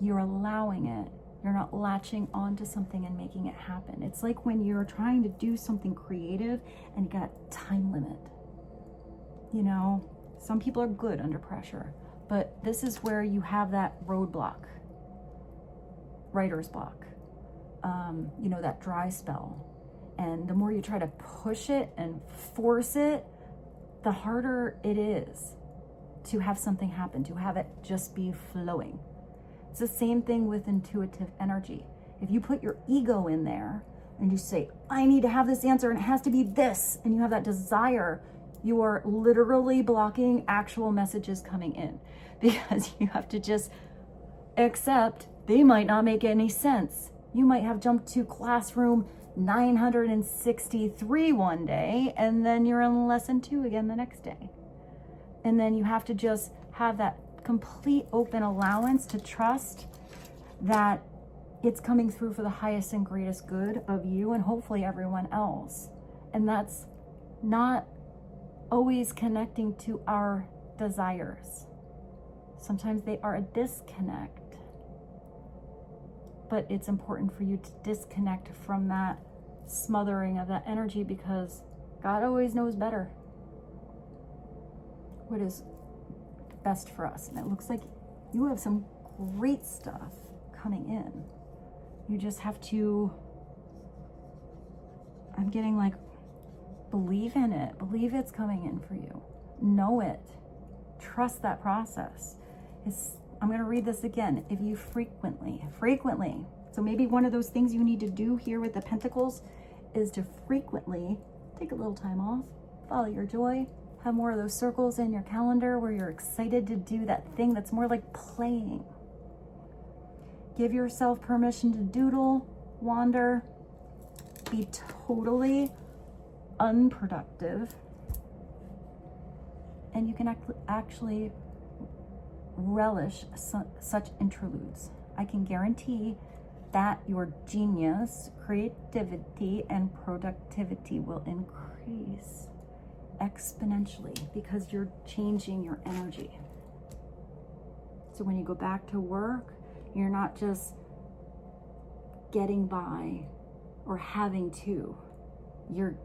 you're allowing it. You're not latching onto something and making it happen. It's like when you're trying to do something creative and you got a time limit. Some people are good under pressure, but this is where you have that roadblock, writer's block, that dry spell. And the more you try to push it and force it, the harder it is to have something happen, to have it just be flowing. It's the same thing with intuitive energy. If you put your ego in there and you say, I need to have this answer and it has to be this, and you have that desire, you are literally blocking actual messages coming in, because you have to just accept they might not make any sense. You might have jumped to classroom 963 one day, and then you're in lesson 2 again the next day. And then you have to just have that complete open allowance to trust that it's coming through for the highest and greatest good of you and hopefully everyone else. And that's not always connecting to our desires. Sometimes they are a disconnect. But it's important for you to disconnect from that smothering of that energy, because God always knows better what is best for us. And it looks like you have some great stuff coming in. You just have to, I'm getting like, believe in it. Believe it's coming in for you. Know it. Trust that process. I'm going to read this again. If you frequently, so maybe one of those things you need to do here with the Pentacles is to frequently take a little time off, follow your joy, have more of those circles in your calendar where you're excited to do that thing that's more like playing. Give yourself permission to doodle, wander, be totally unproductive, and you can actually relish such interludes. I can guarantee that your genius, creativity, and productivity will increase exponentially because you're changing your energy. So when you go back to work, you're not just getting by or having to, you're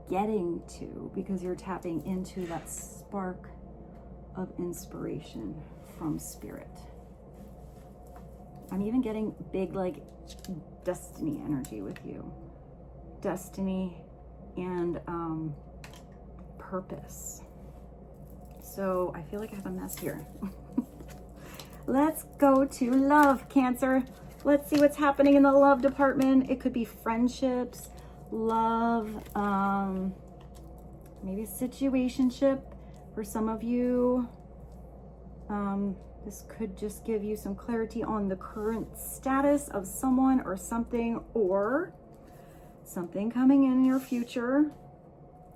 getting to, because you're tapping into that spark of inspiration from spirit. I'm even getting big like destiny energy with you. Destiny and purpose. So I feel like I have a mess here. Let's go to love, Cancer. Let's see what's happening in the love department. It could be friendships, love, maybe a situationship for some of you. This could just give you some clarity on the current status of someone or something coming in your future.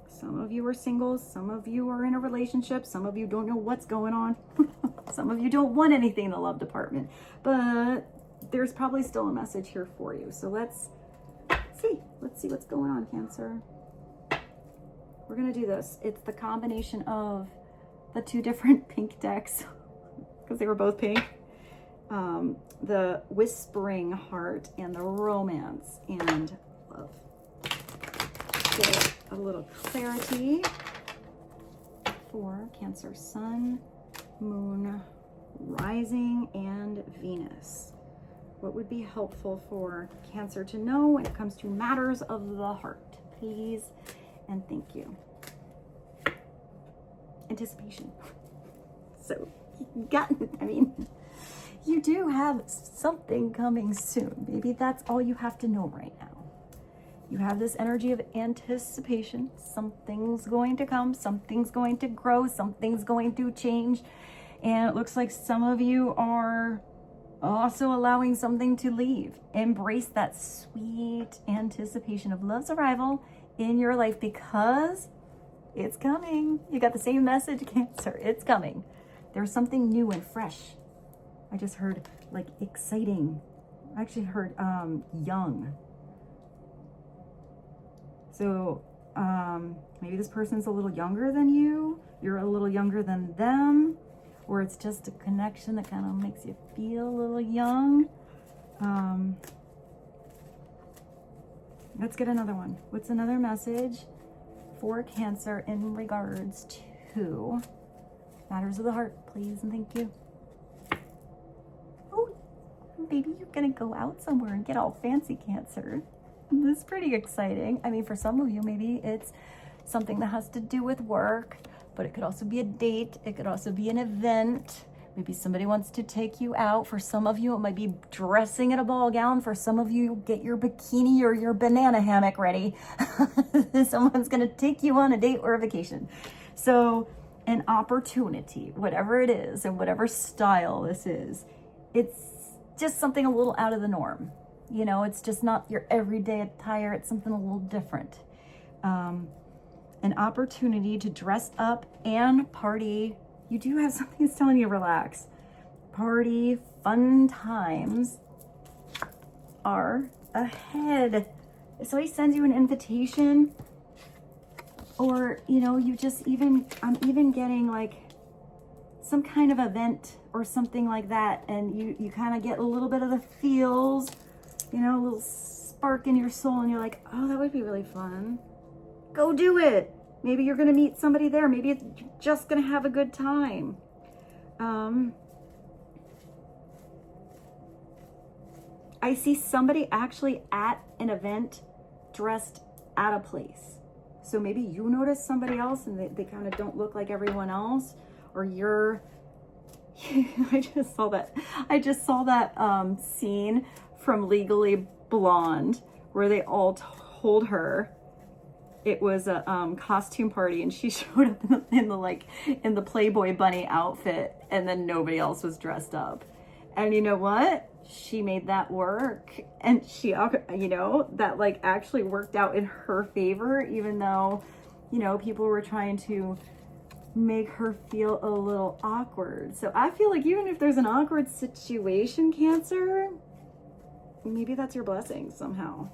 Some of you are single, some of you are in a relationship, some of you don't know what's going on. Some of you don't want anything in the love department, but there's probably still a message here for you. So let's let's see what's going on, Cancer. We're gonna do this. It's the combination of the two different pink decks because they were both pink. The Whispering Heart and the Romance and Love. Get a little clarity for Cancer Sun, Moon, Rising, and Venus. What would be helpful for Cancer to know when it comes to matters of the heart? Please and thank you. Anticipation. So, you do have something coming soon. Maybe that's all you have to know right now. You have this energy of anticipation. Something's going to come, something's going to grow, something's going to change. And it looks like some of you are also allowing something to leave. Embrace that sweet anticipation of love's arrival in your life because it's coming. You got the same message, Cancer. It's coming. There's something new and fresh. I just heard like exciting. I actually heard young. So maybe this person's a little younger than you. You're a little younger than them. Or it's just a connection that kind of makes you feel a little young. Let's get another one. What's another message for Cancer in regards to matters of the heart, please and thank you. Oh, maybe you're gonna go out somewhere and get all fancy, Cancer. This is pretty exciting. I mean, for some of you, maybe it's something that has to do with work, but it could also be a date. It could also be an event. Maybe somebody wants to take you out. For some of you, it might be dressing in a ball gown. For some of you, get your bikini or your banana hammock ready. Someone's gonna take you on a date or a vacation. So an opportunity, whatever it is and whatever style this is, it's just something a little out of the norm. You know, it's just not your everyday attire. It's something a little different. An opportunity to dress up and party. You do have something that's telling you relax. Party, fun times are ahead. So he sends you an invitation, or, you know, you just I'm even getting like some kind of event or something like that. And you kind of get a little bit of the feels, you know, a little spark in your soul, and you're like, oh, that would be really fun. Go do it. Maybe you're going to meet somebody there. Maybe you're just going to have a good time. I see somebody actually at an event dressed at a place. So maybe you notice somebody else and they kind of don't look like everyone else, or you're, I just saw that scene from Legally Blonde where they all told her it was a costume party, and she showed up in the Playboy bunny outfit, and then nobody else was dressed up. And you know what? She made that work, and she, you know, that like actually worked out in her favor, even though, you know, people were trying to make her feel a little awkward. So I feel like even if there's an awkward situation, Cancer, maybe that's your blessing somehow.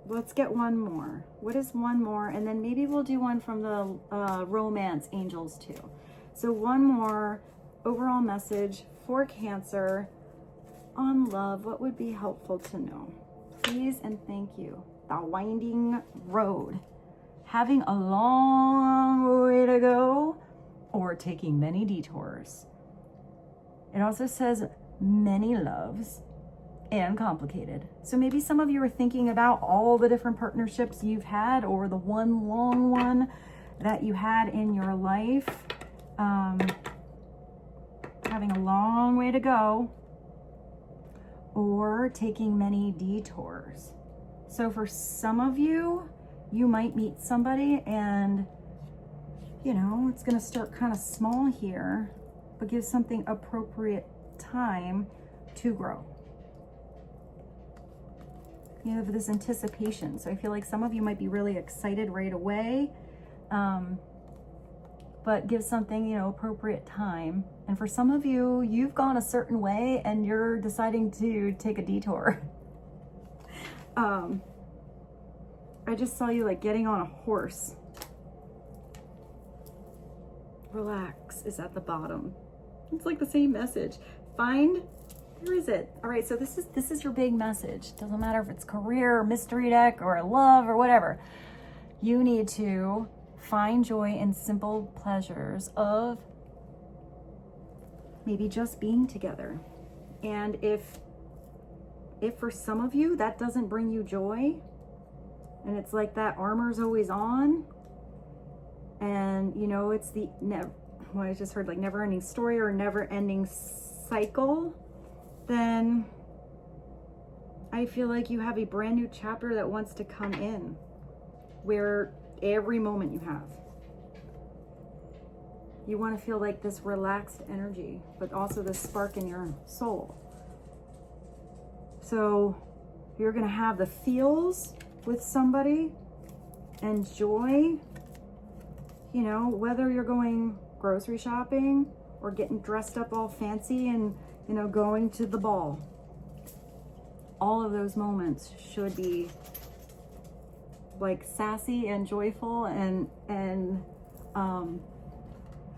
Let's get one more. What is one more? And then maybe we'll do one from the romance angels too. So one more overall message for Cancer on love. What would be helpful to know? Please and thank you. The winding road. Having a long way to go or taking many detours. It also says many loves and complicated. So maybe some of you are thinking about all the different partnerships you've had, or the one long one that you had in your life. Having a long way to go or taking many detours. So for some of you, you might meet somebody and, you know, it's going to start kind of small here, but give something appropriate time to grow. You have this anticipation. So I feel like some of you might be really excited right away. but give something, you know, appropriate time. And for some of you, you've gone a certain way and you're deciding to take a detour. I just saw you like getting on a horse. Relax is at the bottom. It's like the same message. Find, where is it? All right, so this is your big message. Doesn't matter if it's career or mystery deck or love or whatever. You need to find joy in simple pleasures of maybe just being together. And if for some of you that doesn't bring you joy, and it's like that armor's always on, and you know it's the what I just heard, like never-ending story or never-ending cycle, then I feel like you have a brand new chapter that wants to come in, where every moment you have, you want to feel like this relaxed energy, but also this spark in your soul. So you're going to have the feels with somebody and joy, you know, whether you're going grocery shopping or getting dressed up all fancy and, you know, going to the ball. All of those moments should be like sassy and joyful and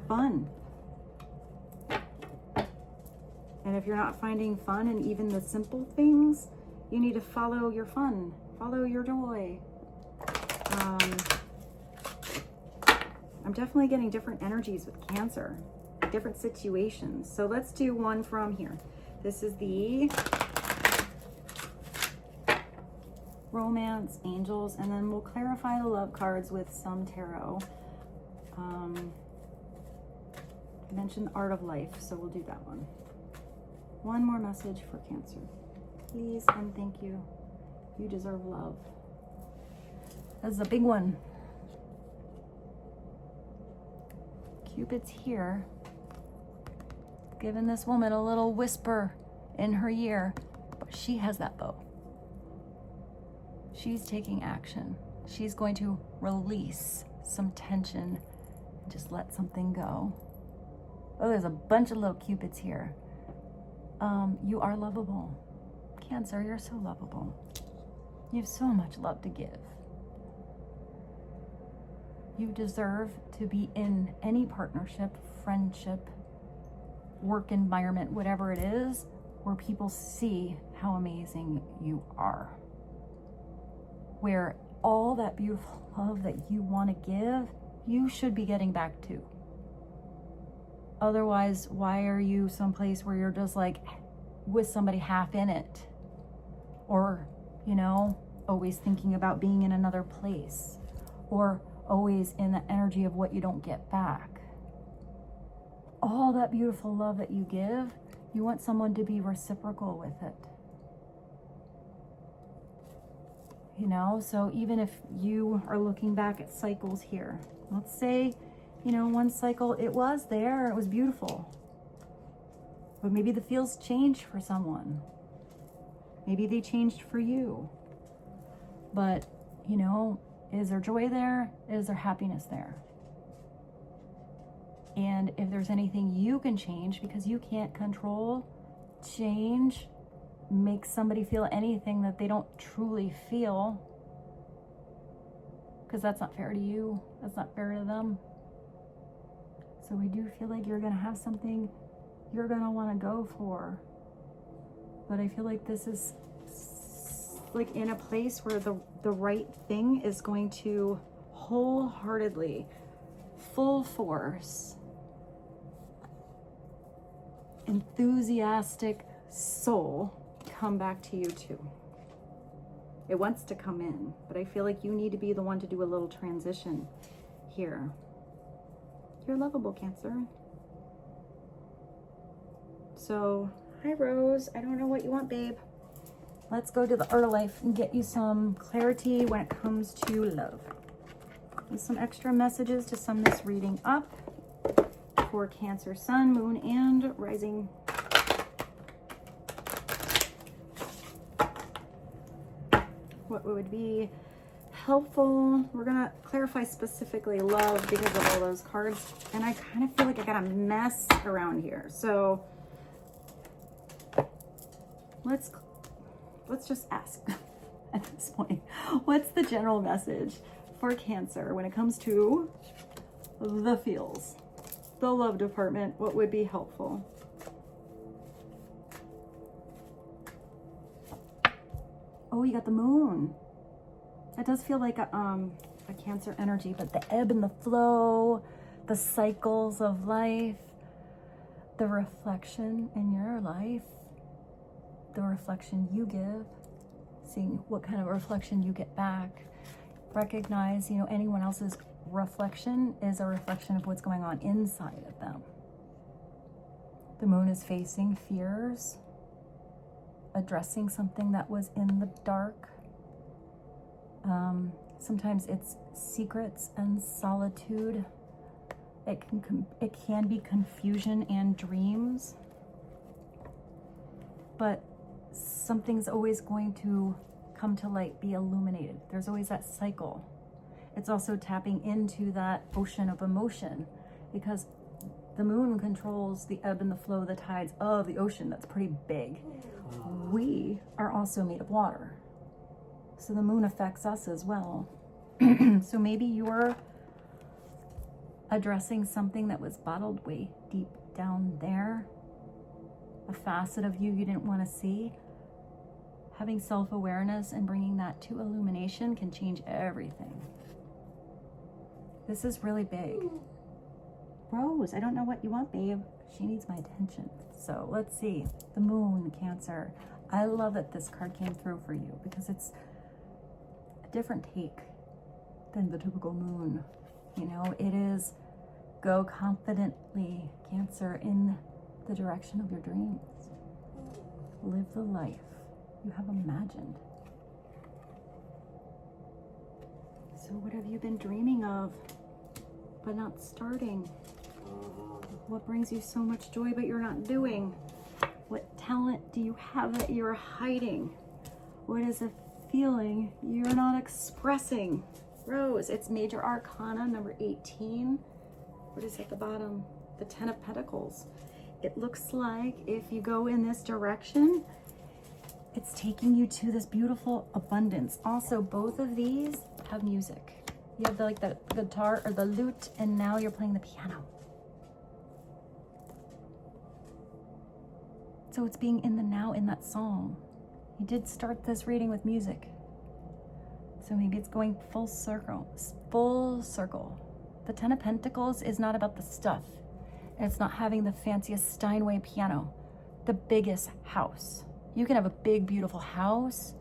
fun. And if you're not finding fun in even the simple things, you need to follow your fun, follow your joy. I'm definitely getting different energies with Cancer, different situations. So let's do one from here. This is the romance, angels, and then we'll clarify the love cards with some tarot. I mentioned the art of life, so we'll do that one. One more message for Cancer. Please and thank you. You deserve love. This is a big one. Cupid's here, giving this woman a little whisper in her ear, but she has that bow. She's taking action. She's going to release some tension and just let something go. Oh, there's a bunch of little Cupids here. You are lovable. Cancer, you're so lovable. You have so much love to give. You deserve to be in any partnership, friendship, work environment, whatever it is, where people see how amazing you are. Where all that beautiful love that you want to give, you should be getting back to. Otherwise, why are you someplace where you're just like with somebody half in it? Or, you know, always thinking about being in another place. Or always in the energy of what you don't get back. All that beautiful love that you give, you want someone to be reciprocal with it. You know, so even if you are looking back at cycles here, let's say, you know, one cycle, it was there, it was beautiful. But maybe the feels changed for someone. Maybe they changed for you. But, you know, is there joy there? Is there happiness there? And if there's anything you can change, because you can't control change, make somebody feel anything that they don't truly feel, because that's not fair to you, that's not fair to them. So we do feel like you're going to have something you're going to want to go for. But I feel like this is like in a place where the right thing is going to wholeheartedly, full force, enthusiastic soul come back to you too. It wants to come in, but I feel like you need to be the one to do a little transition here. You're lovable, Cancer. So, hi Rose, I don't know what you want, babe. Let's go to the Art of Life and get you some clarity when it comes to love. And some extra messages to sum this reading up for Cancer, Sun, Moon, and Rising. What would be helpful. We're going to clarify specifically love because of all those cards. And I kind of feel like I got a mess around here. So let's just ask at this point. What's the general message for Cancer when it comes to the feels? The love department, what would be helpful? Oh, you got the moon. That does feel like a Cancer energy, but the ebb and the flow, the cycles of life, the reflection in your life, the reflection you give, seeing what kind of reflection you get back. Recognize, you know, anyone else's reflection is a reflection of what's going on inside of them. The moon is facing fears, addressing something that was in the dark. Sometimes it's secrets and solitude. It can be confusion and dreams. But something's always going to come to light, be illuminated. There's always that cycle. It's also tapping into that ocean of emotion, because the moon controls the ebb and the flow, the tides of the ocean. That's pretty big. We are also made of water. So the moon affects us as well. So maybe you're addressing something that was bottled way deep down there, a facet of you didn't want to see. Having self-awareness and bringing that to illumination can change everything. This is really big. Rose, I don't know what you want, babe. She needs my attention. So let's see. The moon, Cancer. I love that this card came through for you because it's a different take than the typical moon. You know, it is go confidently, Cancer, in the direction of your dreams. Live the life you have imagined. So what have you been dreaming of but not starting? What brings you so much joy but you're not doing? What talent do you have that you're hiding? What is a feeling you're not expressing? Rose, it's Major Arcana number 18. What is at the bottom? The 10 of Pentacles. It looks like if you go in this direction, it's taking you to this beautiful abundance. Also, both of these have music. You have like the guitar or the lute, and now you're playing the piano. So it's being in the now in that song. You did start this reading with music. So maybe it's going full circle. Full circle. The 10 of Pentacles is not about the stuff. It's not having the fanciest Steinway piano, the biggest house. You can have a big, beautiful house,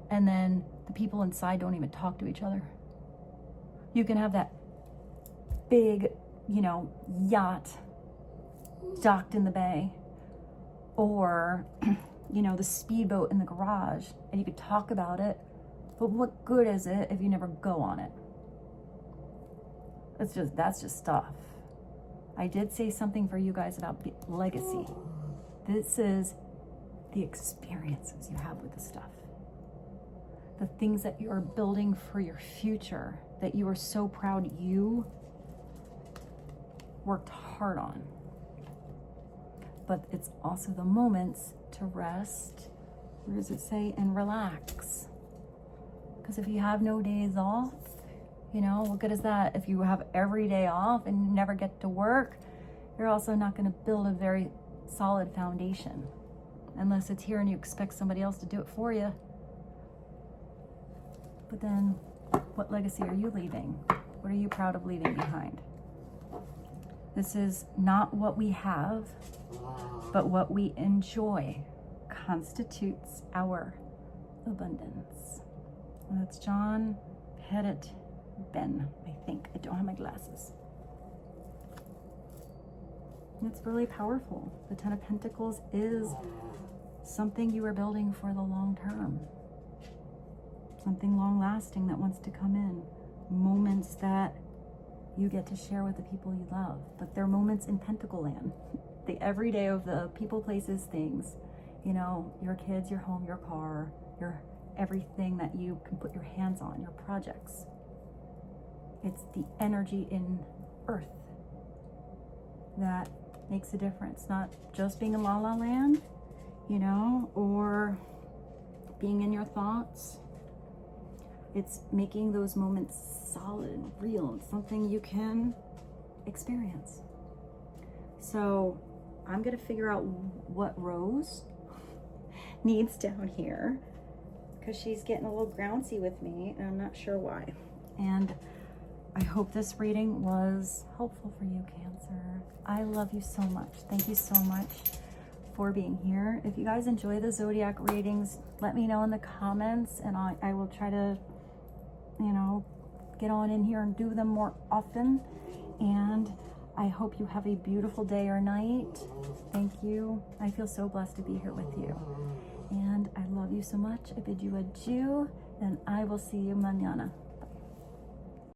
and then the people inside don't even talk to each other. You can have that big, you know, yacht docked in the bay, or, you know, the speedboat in the garage, and you could talk about it, but what good is it if you never go on it? That's just stuff. I did say something for you guys about legacy. This is the experiences you have with the stuff. The things that you are building for your future, that you are so proud you worked hard on. But it's also the moments to rest, where does it say, and relax. Because if you have no days off, you know, what good is that? If you have every day off and you never get to work, you're also not going to build a very solid foundation. Unless it's here and you expect somebody else to do it for you. But then, what legacy are you leaving? What are you proud of leaving behind? This is not what we have, but what we enjoy constitutes our abundance. And that's John Pettit Ben, I think. I don't have my glasses. It's really powerful. The 10 of Pentacles is something you are building for the long term. Something long lasting that wants to come in. Moments that you get to share with the people you love. But they're moments in Pentacle Land. The everyday of the people, places, things. You know, your kids, your home, your car, your everything that you can put your hands on, your projects. It's the energy in earth that makes a difference, not just being in la la land, you know, or being in your thoughts. It's making those moments solid, real, something you can experience. So I'm gonna figure out what Rose needs down here, because she's getting a little grouncy with me and I'm not sure why. And I hope this reading was helpful for you, Cancer. I love you so much. Thank you so much for being here. If you guys enjoy the zodiac readings, let me know in the comments, and I will try to, you know, get on in here and do them more often. And I hope you have a beautiful day or night. Thank you. I feel so blessed to be here with you. And I love you so much. I bid you adieu, and I will see you mañana.